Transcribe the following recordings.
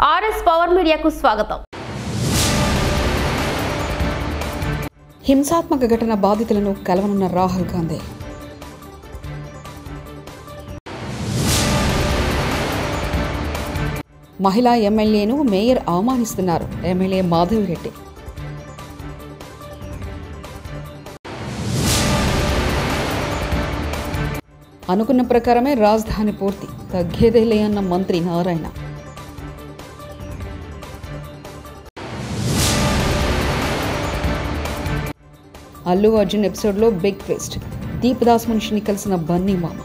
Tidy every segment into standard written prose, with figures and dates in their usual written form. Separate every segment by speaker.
Speaker 1: RS power మీడియాకు స్వాగతం.
Speaker 2: హింసాత్మక ఘటన బాధితులను కలవనున్న రాహుల్ గాంధీ. మహిళా ఎమ్మెల్యేను మేయర్ అవమానిస్తున్నారు. ఎమ్మెల్యే మాధవిరెడ్డి. అనుకున్న ప్రకారమే రాజధాని పూర్తి, తగ్గేదేలే అన్న మంత్రి నారాయణ. అల్లు అర్జున్ ఎపిసోడ్లో బిగ్ ట్విస్ట్, దీపదాస్ మున్షిని కలిసిన బన్నీ మామ.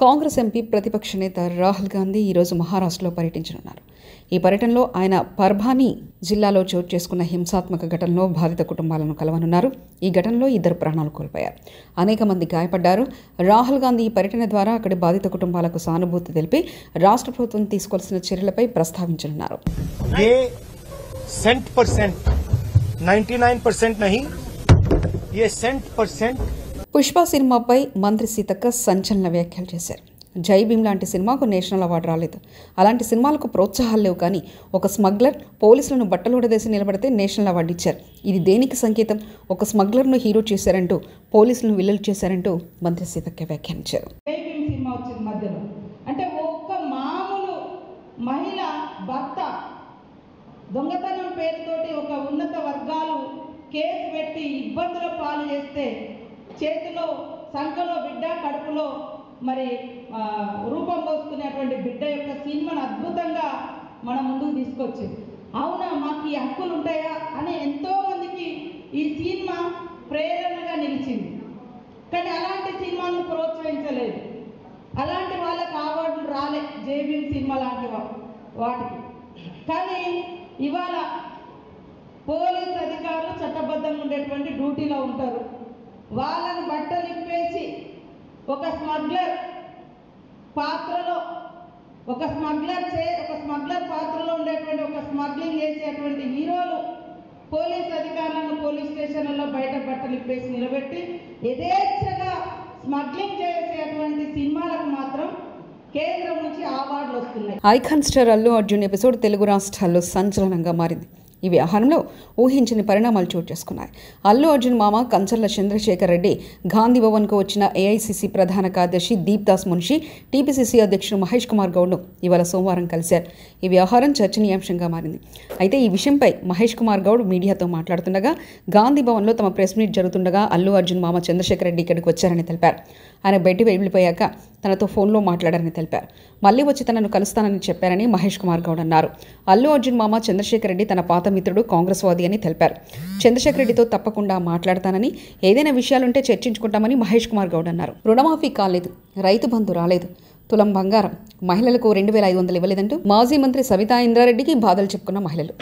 Speaker 2: కాంగ్రెస్ ఎంపీ ప్రతిపక్ష నేత రాహుల్ గాంధీ ఈరోజు మహారాష్ట్రలో పర్యటించనున్నారు. ఈ పర్యటనలో ఆయన పర్భానీ జిల్లాలో చోటు చేసుకున్న హింసాత్మక ఘటనలో బాధిత కుటుంబాలను కలవనున్నారు. ఈ ఘటనలో 2 ప్రాణాలు కోల్పోయారు, అనేక మంది గాయపడ్డారు. రాహుల్ గాంధీ ఈ పర్యటన ద్వారా అక్కడి బాధిత కుటుంబాలకు సానుభూతి తెలిపి రాష్ట్ర ప్రభుత్వం తీసుకోవాల్సిన చర్యలపై ప్రస్తావించనున్నారు.
Speaker 3: 99%
Speaker 2: పుష్ప సినిమాపై మంత్రి సీతక్క సంచలన వ్యాఖ్యలు చేశారు. జై భీమ్ లాంటి సినిమాకు నేషనల్ అవార్డు రాలేదు. అలాంటి సినిమాలకు ప్రోత్సాహాలు లేవు. కానీ ఒక స్మగ్లర్ పోలీసులను బట్టలుడదేసి నిలబడితే నేషనల్ అవార్డు ఇచ్చారు. ఇది దేనికి సంకేతం? ఒక స్మగ్లర్ను హీరో చేశారంటూ, పోలీసులను విల్లలు చేశారంటూ మంత్రి సీతక్క వ్యాఖ్యానించారు.
Speaker 4: జై భీమ్ సినిమా వచ్చిన మధ్యలో అంటే ఒక్క మామూలు మహిళ భర్త దొంగతనం పేరుతోటి ఒక ఉన్నత వర్గాలు కేసు పెట్టి ఇబ్బందుల పాలు చేస్తే చేతిలో సంఖలో బిడ్డ, కడుపులో మరి రూపం పోసుకునేటువంటి బిడ్డ యొక్క సినిమాను అద్భుతంగా మన ముందుకు తీసుకొచ్చింది. అవునా, మాకు ఈ హక్కులు ఉంటాయా అని ఎంతోమందికి ఈ సినిమా ప్రేరణగా నిలిచింది. కానీ అలాంటి సినిమాను ప్రోత్సహించలేదు. అలాంటి వాళ్ళకి అవార్డులు రాలే జై భీమ్ సినిమా లాంటి వాటికి. కానీ ఇవాళ పోలీస్ అధికారులు చట్టబద్ధంగా ఉండేటువంటి డ్యూటీలో ఉంటారు. వాళ్ళని బట్టలు ఇప్పేసి ఒక స్మగ్లర్ పాత్రలో ఒక స్మగ్లర్ పాత్రలో ఉండేటువంటి ఒక స్మగ్లింగ్ చేసేటువంటి హీరోలు పోలీస్ అధికారులను పోలీస్ స్టేషన్లలో బయట బట్టలు ఇప్పేసి నిలబెట్టి యథేచ్ఛగా స్మగ్లింగ్ చేసేటువంటి సినిమాలకు మాత్రం కేంద్రం నుంచి అవార్డులు వస్తున్నాయి.
Speaker 2: Icon star Allu Arjun episode Telugu రాష్ట్రాల్లో సంచలనంగా మారింది. ఈ వ్యవహారంలో ఊహించని పరిణామాలు చోటు చేసుకున్నాయి. అల్లు అర్జున్ మామ కంచర్ల చంద్రశేఖర్ రెడ్డి గాంధీ భవన్కు వచ్చిన ఏఐసిసి ప్రధాన కార్యదర్శి దీపదాస్ మున్షి, టీపీసీసీ అధ్యక్షుడు మహేష్ కుమార్ గౌడ్ను ఇవాళ సోమవారం కలిశారు. ఈ వ్యవహారం చర్చనీయాంశంగా మారింది. అయితే ఈ విషయంపై మహేష్ కుమార్ గౌడ్ మీడియాతో మాట్లాడుతుండగా, గాంధీ భవన్లో తమ ప్రెస్ మీట్ జరుగుతుండగా అల్లు అర్జున్ మామ చంద్రశేఖర్ రెడ్డి ఇక్కడికి వచ్చారని తెలిపారు. ఆయన బయటికి వెళ్ళిపోయాక తనతో ఫోన్లో మాట్లాడారని తెలిపారు. మళ్లీ వచ్చి తనను కలుస్తానని చెప్పారని మహేష్ కుమార్ గౌడ్ అన్నారు. అల్లు అర్జున్ మామ చంద్రశేఖర్ రెడ్డి తన పాత మిత్రుడు, కాంగ్రెస్ వాది అని తెలిపారు. చంద్రశేఖర్ రెడ్డితో తప్పకుండా మాట్లాడతానని, ఏదైనా విషయాలుంటే చర్చించుకుంటామని మహేష్ కుమార్ గౌడ్ అన్నారు. రుణమాఫీ కాలేదు, రైతు బంధు రాలేదు, తులం బంగారం, మహిళలకు 2,500 ఇవ్వలేదంటూ మాజీ మంత్రి సవితా ఇంద్రారెడ్డికి బాధలు చెప్పుకున్న మహిళలు.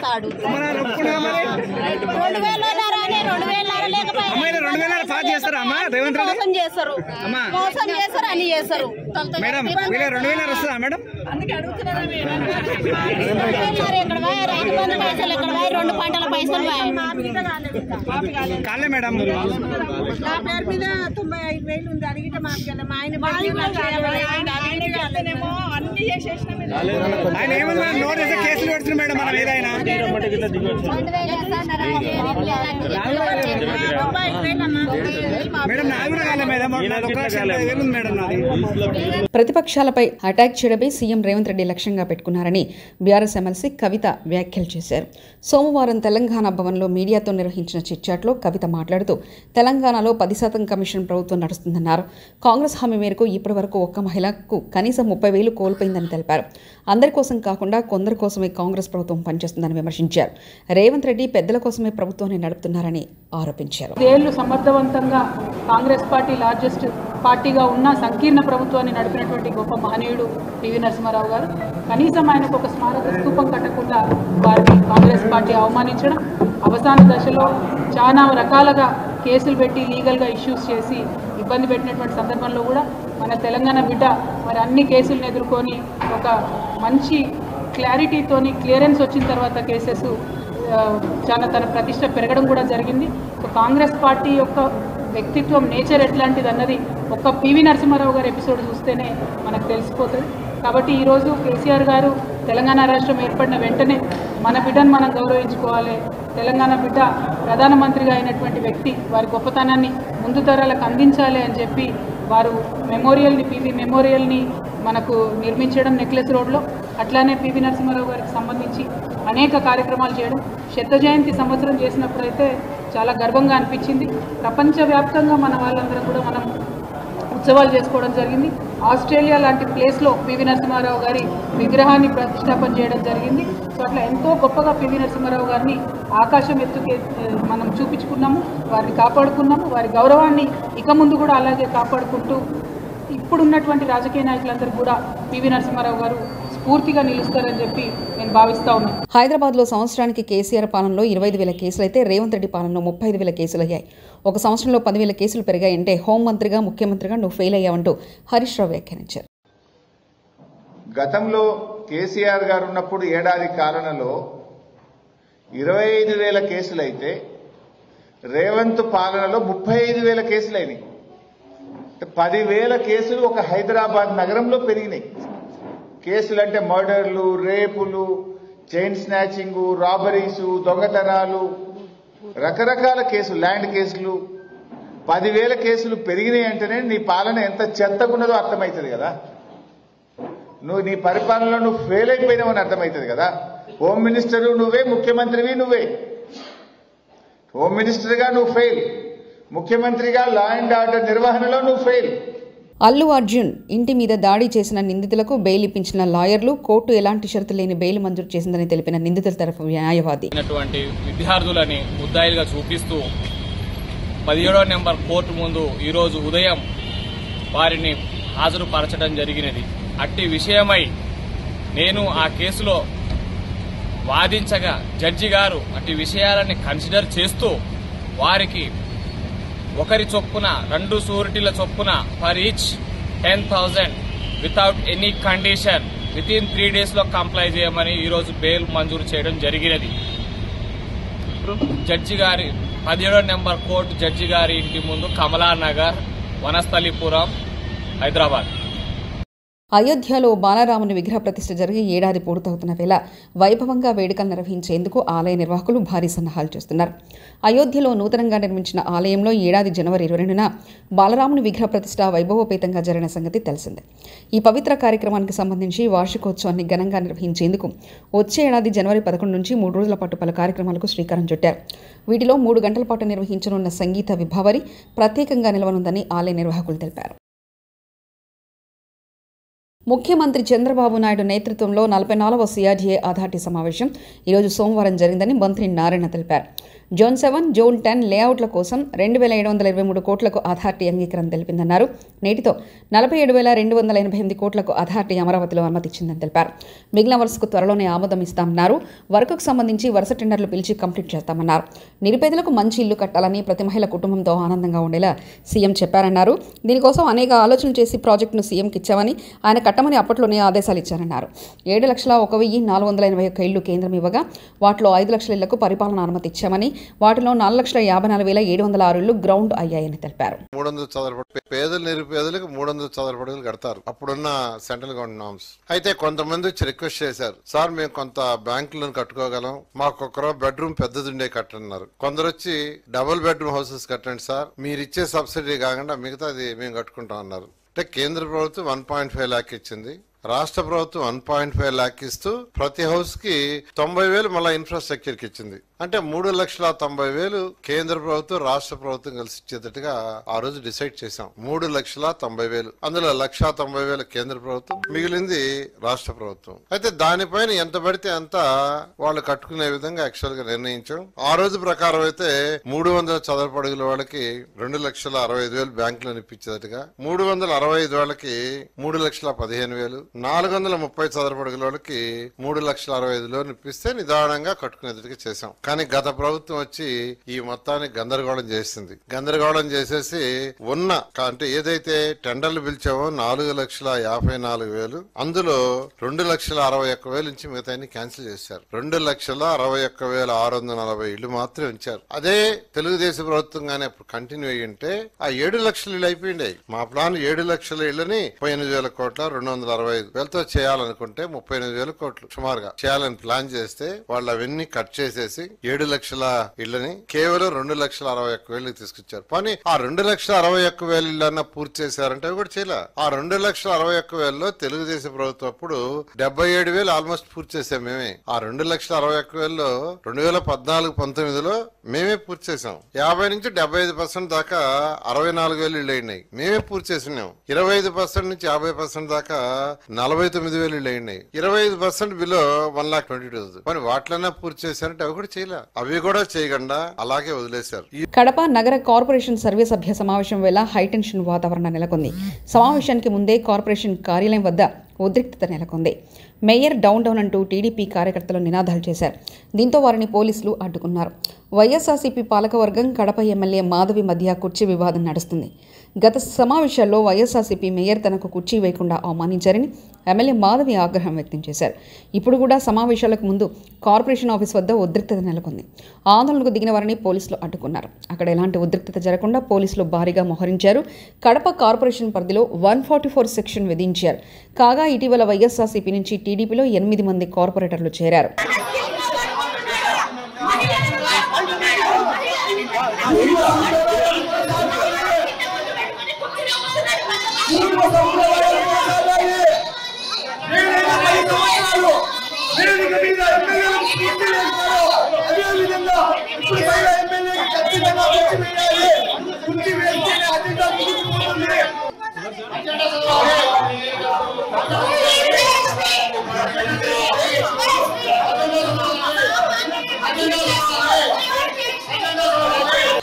Speaker 2: ప్రతిపక్షాలపై అటాక్ చేయడమే సీఎం రేవంత్ రెడ్డి లక్ష్యంగా పెట్టుకున్నారని బీఆర్ఎస్ ఎమ్మెల్సీ కవిత వ్యాఖ్యలు చేశారు. సోమవారం తెలంగాణ భవన్లో మీడియాతో నిర్వహించిన చిట్చాట్లో కవిత మాట్లాడుతూ, తెలంగాణలో 10% కమిషన్ ప్రభుత్వం నడుస్తుందన్నారు. కాంగ్రెస్ హామీ మేరకు ఇప్పటి వరకు ఒక్క మహిళకు కనీసం 30,000 కోల్పోయిందని తెలిపారు. అందరి కోసం కాకుండా కొందరి కోసమే కాంగ్రెస్ ప్రభుత్వం పనిచేస్తుందని విమర్శించారు. రేవంత్ రెడ్డి పెద్దల కోసమే ప్రభుత్వాన్ని నడుపుతున్నారని ఆరోపించారు.
Speaker 5: సమర్థవంతంగా కాంగ్రెస్ పార్టీ లార్జెస్ట్ పార్టీగా ఉన్న సంకీర్ణ ప్రభుత్వాన్ని నడిపినటువంటి గొప్ప మహనీయుడు పివి నరసింహారావు గారు. కనీసం ఆయనకు ఒక స్మారక స్తూపం కట్టకుండా వారిని కాంగ్రెస్ పార్టీ అవమానించడం, అవసాన దశలో చాలా రకాలుగా కేసులు పెట్టి లీగల్గా ఇష్యూస్ చేసి ఇబ్బంది పెట్టినటువంటి సందర్భంలో కూడా మన తెలంగాణ బిడ్డ మరి అన్ని కేసులను ఎదుర్కొని ఒక మంచి క్లారిటీతోని క్లియరెన్స్ వచ్చిన తర్వాత కేసెస్ చాలా తన ప్రతిష్ట పెరగడం కూడా జరిగింది. సో కాంగ్రెస్ పార్టీ యొక్క వ్యక్తిత్వం నేచర్ ఎట్లాంటిది అన్నది ఒక్క పివి నరసింహారావు గారి ఎపిసోడ్ చూస్తేనే మనకు తెలిసిపోతుంది. కాబట్టి ఈరోజు కేసీఆర్ గారు తెలంగాణ రాష్ట్రం ఏర్పడిన వెంటనే మన బిడ్డను మనం గౌరవించుకోవాలి, తెలంగాణ బిడ్డ ప్రధానమంత్రిగా అయినటువంటి వ్యక్తి వారి గొప్పతనాన్ని ముందు తరాలకు అందించాలి అని చెప్పి వారు మెమోరియల్ని పివి మెమోరియల్ని మనకు నిర్మించడం నెక్లెస్ రోడ్లో, అట్లానే పివి నరసింహారావు గారికి సంబంధించి అనేక కార్యక్రమాలు చేయడం, శత జయంతి సంవత్సరం చేసినప్పుడైతే చాలా గర్వంగా అనిపించింది. ప్రపంచవ్యాప్తంగా మన వాళ్ళందరూ కూడా మనం ఉత్సవాలు చేసుకోవడం జరిగింది. ఆస్ట్రేలియా లాంటి ప్లేస్లో పివి నరసింహారావు గారి విగ్రహాన్ని ప్రతిష్టాపన చేయడం జరిగింది. సో అట్లా ఎంతో గొప్పగా పివి నరసింహారావు గారిని ఆకాశం ఎత్తుకే మనం చూపించుకున్నాము, వారిని కాపాడుకున్నాము. వారి గౌరవాన్ని ఇక ముందు కూడా అలాగే కాపాడుకుంటూ ఇప్పుడున్నటువంటి రాజకీయ నాయకులందరూ కూడా పివి నరసింహారావు గారు స్ఫూర్తిగా నిలుస్తారని చెప్పి నేను భావిస్తా ఉన్నాను.
Speaker 2: హైదరాబాద్లో సంవత్సరానికి కేసీఆర్ పాలనలో 25,000 కేసులు అయితే రేవంత్ రెడ్డి పాలనలో 35,000 కేసులు అయ్యాయి. ఒక సంవత్సరంలో 10,000 కేసులు పెరిగాయంటే హోంమంత్రిగా ముఖ్యమంత్రిగా నువ్వు ఫెయిల్ అయ్యావంటూ హరీష్ రావు వ్యాఖ్యానించారు.
Speaker 3: గతంలో కేసీఆర్ గారు ఉన్నప్పుడు ఏడాది కాలంలో 25,000 కేసులైతే రేవంత్ పాలనలో 35,000 కేసులైనాయి. 10,000 కేసులు ఒక హైదరాబాద్ నగరంలో పెరిగినాయి. కేసులు అంటే మర్డర్లు, రేపులు, చైన్ స్నాచింగ్, రాబరీసు, దొంగతనాలు, రకరకాల కేసులు, ల్యాండ్ కేసులు, 10,000 కేసులు పెరిగినాయి అంటేనే నీ పాలన ఎంత చెత్తగున్నదో అర్థమవుతుంది కదా. నీ పరిపాలనలో నువ్వు ఫెయిల్ అయిపోయినావని అర్థమవుతుంది కదా. హోమ్ మినిస్టర్ నువ్వే, ముఖ్యమంత్రివి నువ్వే. హోమ్ మినిస్టర్గా నువ్వు ఫెయిల్, ముఖ్యమంత్రిగా లా అండ్ ఆర్డర్ నిర్వహణలో నువ్వు ఫెయిల్.
Speaker 2: అల్లు అర్జున్ ఇంటి మీద దాడి చేసిన నిందితులకు బెయిల్ ఇప్పించిన లాయర్లు, కోర్టు ఎలాంటి షరతు లేని బెయిల్ మంజూరు చేసిందని తెలిపిన నిందితుల తరఫు న్యాయవాది.
Speaker 6: విద్యార్థులని ముద్దాయిలుగా చూపిస్తూ 17వ నెంబర్ కోర్టు ముందు ఈరోజు ఉదయం వారిని హాజరుపరచడం జరిగినది. అట్టి విషయమై నేను ఆ కేసులో వాదించగా జడ్జి గారు అట్టి విషయాలని కన్సిడర్ చేస్తూ వారికి ఒకరి చొప్పున 2 షూరిటీల చొప్పున for each 10,000 without any condition within 3 days లో కంప్లై చేయమని ఈరోజు బెయిల్ మంజూరు చేయడం జరిగినది. జడ్జి గారి 17వ నెంబర్ కోర్టు జడ్జి గారి ఇంటి ముందు కమలానగర్, వనస్థలిపురం, హైదరాబాద్.
Speaker 2: అయోధ్యలో బాలరాముని విగ్రహ ప్రతిష్ఠ జరిగి ఏడాది పూర్తవుతున్న వేళ వైభవంగా వేడుకలు నిర్వహించేందుకు ఆలయ నిర్వాహకులు భారీ సన్నాహాలు చేస్తున్నారు. అయోధ్యలో నూతనంగా నిర్మించిన ఆలయంలో ఏడాది జనవరి 22న బాలరాముని విగ్రహ ప్రతిష్ఠ వైభవోపేతంగా జరిగిన సంగతి తెలిసిందే. ఈ పవిత్ర కార్యక్రమానికి సంబంధించి వార్షికోత్సవాన్ని ఘనంగా నిర్వహించేందుకు వచ్చే ఏడాది జనవరి 11 నుంచి 3 రోజుల పాటు పలు కార్యక్రమాలకు శ్రీకారం చుట్టారు. వీటిలో 3 గంటల పాటు నిర్వహించనున్న సంగీత విభావరి ప్రత్యేకంగా నిలవనుందని ఆలయ నిర్వాహకులు తెలిపారు. ముఖ్యమంత్రి చంద్రబాబు నాయుడు నేతృత్వంలో 44వ సిఆర్డీఏ అథారిటీ సమావేశం ఈరోజు సోమవారం జరిగిందని మంత్రి నారాయణ తెలిపారు. జోన్ 7, జోన్ 10 లేఅవుట్ల కోసం 2,723 కోట్లకు అథారిటీ అంగీకారం తెలిపిందన్నారు. నేటితో 47,288 కోట్లకు అథారిటీ అమరావతిలో అనుమతిచ్చిందని తెలిపారు. మిగిలిన వరుసకు త్వరలోనే ఆమోదం ఇస్తామన్నారు. వర్కుకు సంబంధించి వరుస టెండర్లు పిలిచి కంప్లీట్ చేస్తామన్నారు. నిరుపేదలకు మంచి ఇల్లు కట్టాలని, ప్రతి మహిళ కుటుంబంతో ఆనందంగా ఉండేలా సీఎం చెప్పారన్నారు. దీనికోసం అనేక ఆలోచనలు చేసి ప్రాజెక్టును సీఎంకి ఇచ్చామని, ఆయన కట్టమని అప్పట్లోనే ఆదేశాలు ఇచ్చారన్నారు. 7,01,181 ఇళ్లు కేంద్రం ఇవ్వగా వాటిలో 5 లక్షల ఇళ్లకు పరిపాలన అనుమతి ఇచ్చామని, వాటిలో 4,54,706 ఇళ్లు గ్రౌండ్ అయ్యాయని తెలిపారు.
Speaker 7: 300 చదరపడి పేదలు నిరుపేదలకు 300 చదరపడుగులు కడతారు అప్పుడున్న సెంట్రల్ గవర్నమెంట్ నామ్స్. అయితే కొంతమంది వచ్చి రిక్వెస్ట్ చేశారు, సార్ మేము కొంత బ్యాంకులను కట్టుకోగలం, మాకు ఒక బెడ్రూమ్ పెద్దదుండే కట్టన్నారు. కొందరు వచ్చి డబుల్ బెడ్రూమ్ హౌసెస్ కట్టండి సార్, మీరు ఇచ్చే సబ్సిడీ కాకుండా మిగతాది మేము కట్టుకుంటాం అన్నారు. అంటే కేంద్ర ప్రభుత్వం 1.5 lakh ఇచ్చింది, రాష్ట్ర ప్రభుత్వం 1.5 lakh ఇస్తూ ప్రతి హౌస్ కి 90,000 మళ్ళా ఇన్ఫ్రాస్ట్రక్చర్ కి ఇచ్చింది. అంటే 3,90,000 కేంద్ర ప్రభుత్వం రాష్ట్ర ప్రభుత్వం కలిసి ఇచ్చేటట్టుగా ఆ రోజు డిసైడ్ చేశాం. 3,90,000 అందులో 1,90,000 కేంద్ర ప్రభుత్వం, మిగిలింది రాష్ట్ర ప్రభుత్వం. అయితే దానిపైన ఎంత పడితే అంత వాళ్ళు కట్టుకునే విధంగా యాక్చువల్ గా నిర్ణయించాం. ఆ రోజు ప్రకారం అయితే 300 చదరపు అడుగుల వాళ్ళకి 2,65,000 బ్యాంకులో ఇప్పించేటట్టుగా, 365 వాళ్ళకి 3,15,000, 430 చదరపు అడుగుల వాళ్ళకి 3,65,000 ఇప్పిస్తే నిదానంగా కట్టుకునేటట్టుగా చేశాం. కానీ గత ప్రభుత్వం వచ్చి ఈ మొత్తాన్ని గందరగోళం చేసింది. గందరగోళం చేసేసి ఉన్న అంటే ఏదైతే టెండర్లు పిలిచామో 4,54,000 అందులో 2,61,000 నుంచి మిగతా క్యాన్సిల్ చేశారు. 2,61,640 ఇళ్లు మాత్రమే ఉంచారు. అదే తెలుగుదేశం ప్రభుత్వం గానీ అప్పుడు కంటిన్యూ అయ్యి ఉంటే ఆ 7 లక్షల ఇళ్ళు అయిపోయింది. మా ప్లాన్ 7 లక్షల ఇళ్లని 38,000 కోట్ల 265,000తో చేయాలనుకుంటే 38,000 కోట్లు సుమారుగా చేయాలని ప్లాన్ చేస్తే వాళ్ళు అవన్నీ కట్ చేసేసి 7 లక్షల ఇళ్లని కేవలం 2,61,000 తీసుకొచ్చారు. కానీ ఆ 2,61,000 ఇళ్ళన్నా పూర్తి చేశారంటే కూడా చేయలే. ఆ 2,61,000లో తెలుగుదేశం ప్రభుత్వం అప్పుడు 77,000 ఆల్మోస్ట్ పూర్తి చేసాం మేమే. ఆ 2,61,000లో 2014-19లో మేమే పూర్తి చేసాం. 50 నుంచి 75% దాకా 64,000 ఇళ్ళు అయినాయి, మేమే పూర్తి చేసినాం. 25% నుంచి 50% దాకా 49,000 ఇళ్ళు అయినాయి. 25% బిలో 1,22,000. మరి వాటిలన్నా పూర్తి చేశారంటే అవి కూడా చేయలే. అవి కూడా చేయకుండా అలాగే వదిలేశారు.
Speaker 2: కడప నగర కార్పొరేషన్ సర్వే సభ్య సమావేశం వేళ హైటెన్షన్ వాతావరణం నెలకొంది. సమావేశానికి ముందే కార్పొరేషన్ కార్యాలయం వద్ద ఉద్రిక్తత నెలకొంది. మేయర్ డౌన్ డౌన్ అంటూ టీడీపీ కార్యకర్తలు నినాదాలు చేశారు. దీంతో వారిని పోలీసులు అడ్డుకున్నారు. వైఎస్ఆర్సీపీ పాలకవర్గం కడప ఎమ్మెల్యే మాధవి మధ్య కుర్చీ వివాదం నడుస్తుంది. గత సమావేశాల్లో వైఎస్ఆర్సీపీ మేయర్ తనకు కుర్చీ వేయకుండా అవమానించారని ఎమ్మెల్యే మాధవి ఆగ్రహం వ్యక్తం చేశారు. ఇప్పుడు కూడా సమావేశాలకు ముందు కార్పొరేషన్ ఆఫీస్ వద్ద ఉద్రిక్తత నెలకొంది. ఆందోళనకు దిగిన వారిని పోలీసులు అడ్డుకున్నారు. అక్కడ ఎలాంటి ఉద్రిక్తత జరగకుండా పోలీసులు భారీగా మోహరించారు. కడప కార్పొరేషన్ పరిధిలో 144 సెక్షన్ విధించారు. కాగా ఇటీవల వైఎస్ఆర్సీపీ నుంచి టీడీపీలో 8 మంది కార్పొరేటర్లు చేరారు.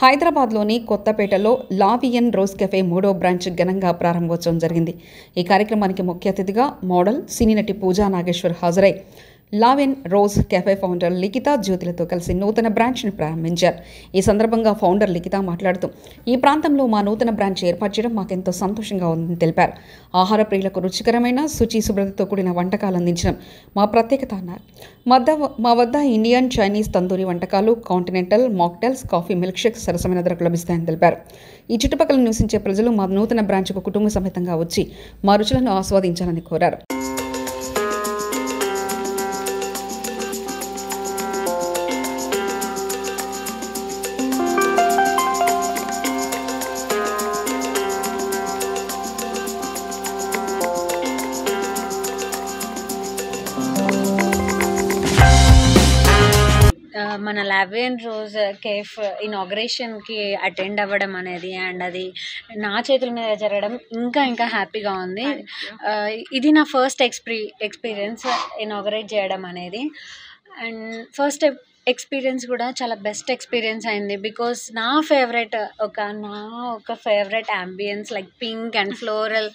Speaker 2: హైదరాబాద్లోని కొత్తపేటలో లావియన్ రోజ్ కెఫే 3వ బ్రాంచ్ ఘనంగా ప్రారంభోత్సవం జరిగింది. ఈ కార్యక్రమానికి ముఖ్య అతిథిగా మోడల్ సినీ నటి పూజా నాగేశ్వర్ హాజరై లావెన్ రోజ్ కెఫే ఫౌండర్ లిఖిత జ్యోతులతో కలిసి నూతన బ్రాంచ్ని ప్రారంభించారు. ఈ సందర్భంగా ఫౌండర్ లిఖిత మాట్లాడుతూ ఈ ప్రాంతంలో మా నూతన బ్రాంచ్ ఏర్పాటు చేయడం మాకెంతో సంతోషంగా ఉందని తెలిపారు. ఆహార ప్రియులకు రుచికరమైన శుచి శుభ్రతతో కూడిన వంటకాలు అందించడం మా ప్రత్యేకత అన్నారు. మా వద్ద ఇండియన్, చైనీస్, తందూరి వంటకాలు, continental, mocktails, coffee, milk shakes సరసమైన ధరకు లభిస్తాయని తెలిపారు. ఈ చుట్టుపక్కల నివసించే ప్రజలు మా నూతన బ్రాంచ్కు కుటుంబ సమేతంగా వచ్చి మా రుచులను ఆస్వాదించాలని కోరారు.
Speaker 8: మన లావియన్ రోజ్ కేఫ్ ఇనాగ్రేషన్కి అటెండ్ అవ్వడం అనేది అండ్ అది నా చేతుల మీద జరగడం ఇంకా హ్యాపీగా ఉంది. ఇది నా ఫస్ట్ ఎక్స్పీరియన్స్ ఇనాగ్రేట్ చేయడం అనేది. అండ్ ఫస్ట్ ఎక్స్పీరియన్స్ కూడా చాలా బెస్ట్ ఎక్స్పీరియన్స్ అయింది. బికాస్ నా ఒక favourite ambience like pink and floral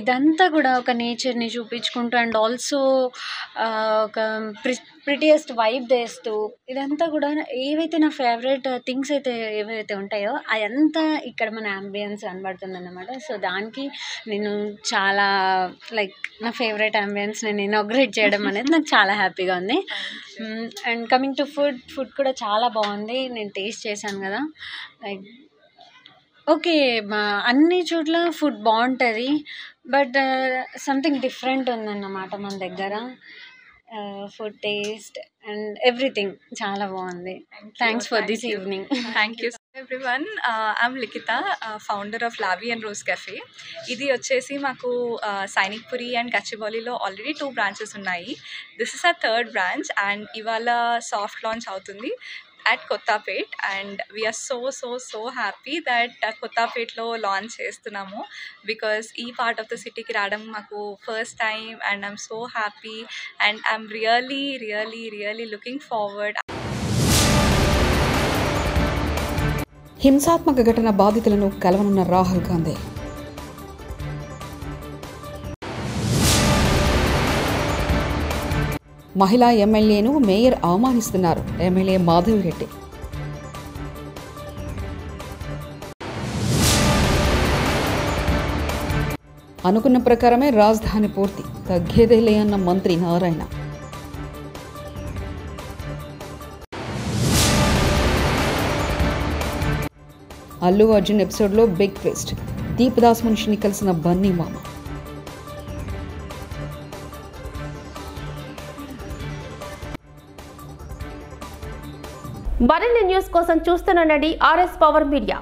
Speaker 8: ఇదంతా కూడా ఒక నేచర్ని చూపించుకుంటూ అండ్ ఆల్సో ఒక ప్రిటియెస్ట్ వైబ్ తెస్తూ ఇదంతా కూడా ఏవైతే నా ఫేవరెట్ థింగ్స్ అయితే ఏవైతే ఉంటాయో అదంతా ఇక్కడ మన అంబియన్స్ కనబడుతుంది అన్నమాట. సో దానికి నేను చాలా లైక్ నా ఫేవరెట్ అంబియన్స్ నేను ఇనాగ్రేట్ చేయడం అనేది నాకు చాలా హ్యాపీగా ఉంది. అండ్ కమింగ్ టు ఫుడ్ కూడా చాలా బాగుంది. నేను టేస్ట్ చేశాను కదా, లైక్ ఓకే అన్ని చోట్ల ఫుడ్ బాగుంటుంది బట్ సంథింగ్ డిఫరెంట్ ఉందన్నమాట మన దగ్గర. ఫుడ్ టేస్ట్ అండ్ ఎవ్రీథింగ్ చాలా బాగుంది. Thanks for this evening.
Speaker 9: Thank you everyone. I'm Likhitha, founder of la vie en rose cafe. ఇది వచ్చేసి మాకు సైనిక్పురి అండ్ గచ్చిబౌలిలో ఆల్రెడీ 2 బ్రాంచెస్ ఉన్నాయి. This is a 3rd branch and ఇవాళ సాఫ్ట్ లాంచ్ అవుతుంది at Kottapet and we are so happy that Kottapetlo launch చేస్తున్నాము because ఈ part of the city కి రావడం మాకు first time and I'm so happy and I'm really looking forward.
Speaker 2: హింసాత్మక ఘటన బాధితులను కలవనున్న రాహుల్ గాంధీ. మహిళా ఎమ్మెల్యేను మేయర్ అవమానిస్తున్నారు. ఎమ్మెల్యే మాధవిరెడ్డి. అనుకున్న ప్రకారమే రాజధాని పూర్తి, తగ్గేదేలే అన్న మంత్రి నారాయణ. అల్లు అర్జున్ ఎపిసోడ్లో బిగ్ ట్విస్ట్, దీపదాస్ మున్షిని కలిసిన బన్నీ మామ.
Speaker 1: మరిన్ని న్యూస్ కోసం చూస్తూనండి RS పవర్ మీడియా.